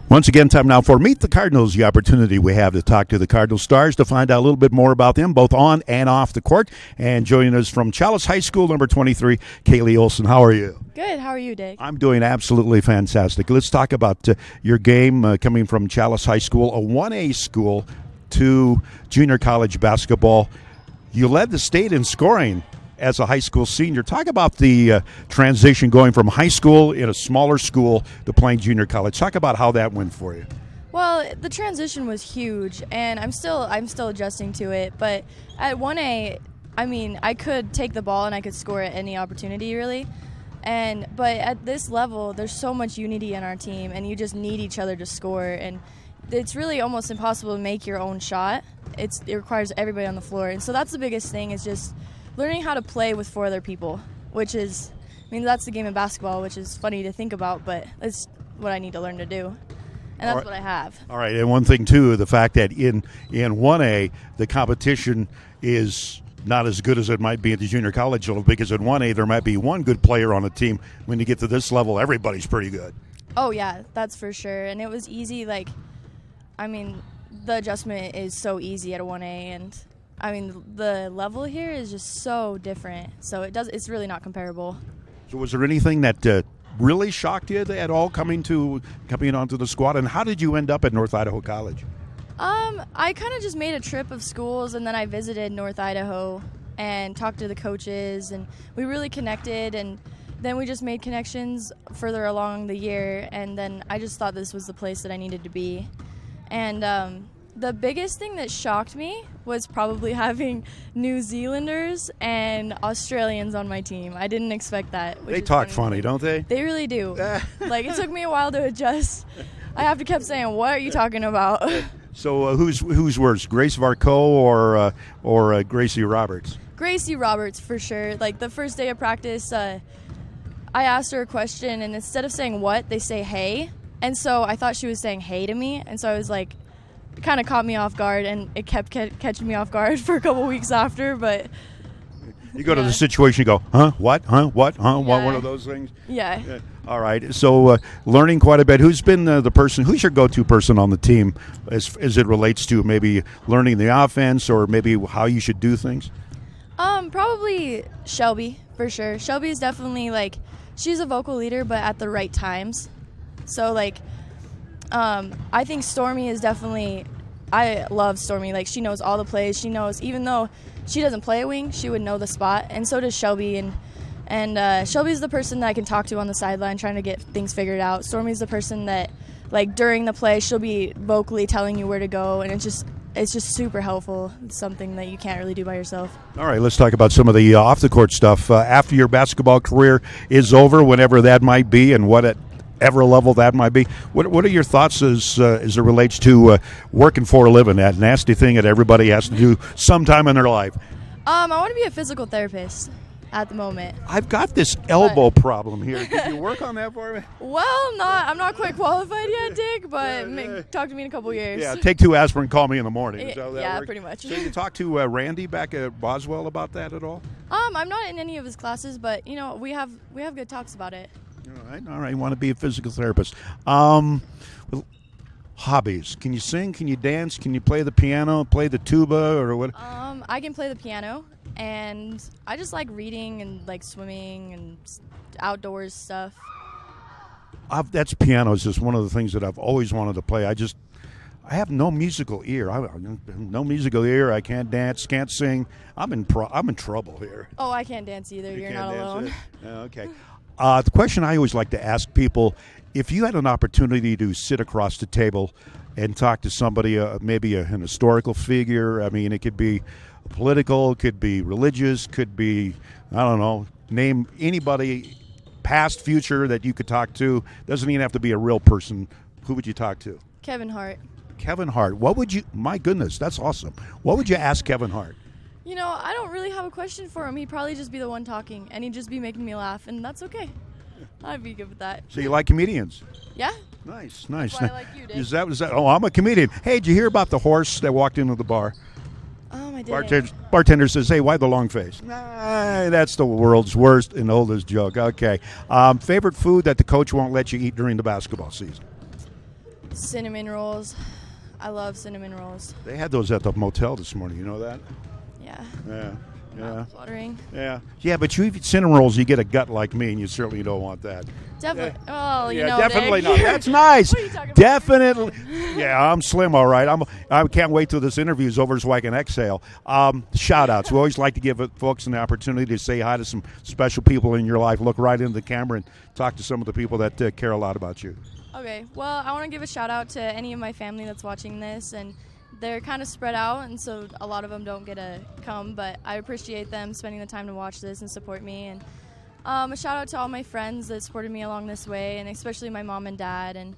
Once again, time now for Meet the Cardinals, the opportunity we have to talk to the Cardinal Stars to find out a little bit more about them, both on and off the court. And joining us from Challis High School, number 23, Kaylee Olsen. How are you? Good. How are you, Dick? I'm doing absolutely fantastic. Let's talk about your game coming from Challis High School, a 1A school, to junior college basketball. You led the state in scoring as a high school senior. Talk about the transition going from high school in a smaller school to playing junior college. Talk about how that went for you. Well, the transition was huge, and I'm still adjusting to it. But at 1A, I mean, I could take the ball and I could score at any opportunity, really. But at this level, there's so much unity in our team, and you just need each other to score. And it's really almost impossible to make your own shot. It requires everybody on the floor, and so that's the biggest thing, is just learning how to play with four other people, which is, I mean, that's the game of basketball, which is funny to think about, but it's what I need to learn to do. And that's what I have. All right, and one thing, too, the fact that in 1A, the competition is not as good as it might be at the junior college level, because in 1A, there might be one good player on a team. When you get to this level, everybody's pretty good. Oh, yeah, that's for sure. And it was easy, the adjustment is so easy at a 1A, and I mean, the level here is just so different, so it's really not comparable. So was there anything that really shocked you at all coming onto the squad, and how did you end up at North Idaho College? I kind of just made a trip of schools, and then I visited North Idaho and talked to the coaches, and we really connected, and then we just made connections further along the year, and then I just thought this was the place that I needed to be. And the biggest thing that shocked me was probably having New Zealanders and Australians on my team. I didn't expect that. They talk funny, don't they? They really do. It took me a while to adjust. I have to keep saying, "What are you talking about?" So who's worse, Grace Varco or Gracie Roberts? Gracie Roberts, for sure. The first day of practice, I asked her a question, and instead of saying "what," they say "hey," and so I thought she was saying "hey" to me, and so I was like, it kind of caught me off guard, and it kept catching me off guard for a couple weeks after. But you go to the situation, you go, huh, what, huh, what, huh, yeah. One of those things. Yeah. All right. So learning quite a bit. Who's been who's your go-to person on the team as it relates to maybe learning the offense or maybe how you should do things? Probably Shelby, for sure. Shelby is definitely she's a vocal leader, but at the right times. So I think Stormy is definitely, I love Stormy. She knows all the plays. She knows, even though she doesn't play a wing, she would know the spot. And so does Shelby. And Shelby's the person that I can talk to on the sideline trying to get things figured out. Stormy's the person that, during the play, she'll be vocally telling you where to go. And it's just super helpful. It's something that you can't really do by yourself. All right, let's talk about some of the off-the-court stuff. After your basketball career is over, whenever that might be, and whatever level that might be, what are your thoughts as it relates to working for a living, that nasty thing that everybody has to do sometime in their life? I want to be a physical therapist at the moment. I've got this elbow problem here. Can you work on that for me? Well, I'm not quite qualified yet, Dick, but talk to me in a couple years. Yeah, take 2 aspirin, call me in the morning. Yeah, pretty much. So you talk to Randy back at Boswell about that at all? I'm not in any of his classes, but we have good talks about it. All right. You want to be a physical therapist. Hobbies. Can you sing? Can you dance? Can you play the piano, play the tuba, or what? I can play the piano, and I just like reading and swimming and outdoors stuff. That's piano is just one of the things that I've always wanted to play. I have no musical ear. No musical ear. I can't dance, can't sing. I'm in trouble here. Oh, I can't dance either. You're not alone. Okay. The question I always like to ask people, if you had an opportunity to sit across the table and talk to somebody, maybe an historical figure, I mean, it could be political, it could be religious, could be, I don't know, name anybody, past, future, that you could talk to. Doesn't even have to be a real person. Who would you talk to? Kevin Hart. Kevin Hart. What would you, my goodness, that's awesome. What would you ask Kevin Hart? I don't really have a question for him. He'd probably just be the one talking, and he'd just be making me laugh, and that's okay. I'd be good with that. So you like comedians? Yeah. Nice. That's why I like you, Dick. Is that? Oh, I'm a comedian. Hey, did you hear about the horse that walked into the bar? I didn't. Bartender says, "Hey, why the long face?" Nah, that's the world's worst and oldest joke. Okay. Favorite food that the coach won't let you eat during the basketball season? Cinnamon rolls. I love cinnamon rolls. They had those at the motel this morning. You know that? Yeah. Yeah. Yeah. Mouth watering. Yeah. Yeah, but you eat cinnamon rolls, you get a gut like me, and you certainly don't want that. Definitely. Oh, you Yeah, know, definitely Nick. not. That's nice. What are you talking about? Definitely. Yeah, I'm slim, all right. I can't wait till this interview is over so I can exhale. Shout outs. We always like to give folks an opportunity to say hi to some special people in your life. Look right into the camera and talk to some of the people that care a lot about you. Okay. Well, I want to give a shout out to any of my family that's watching this, and they're kind of spread out, and so a lot of them don't get to come, but I appreciate them spending the time to watch this and support me. And a shout out to all my friends that supported me along this way, and especially my mom and dad. And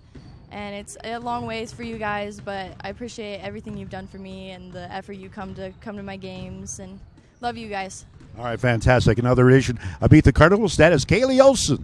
it's a long ways for you guys, but I appreciate everything you've done for me and the effort you come to my games, and love you guys. All right, fantastic. Another edition of Beat the Cardinals. That is Kaylee Olsen.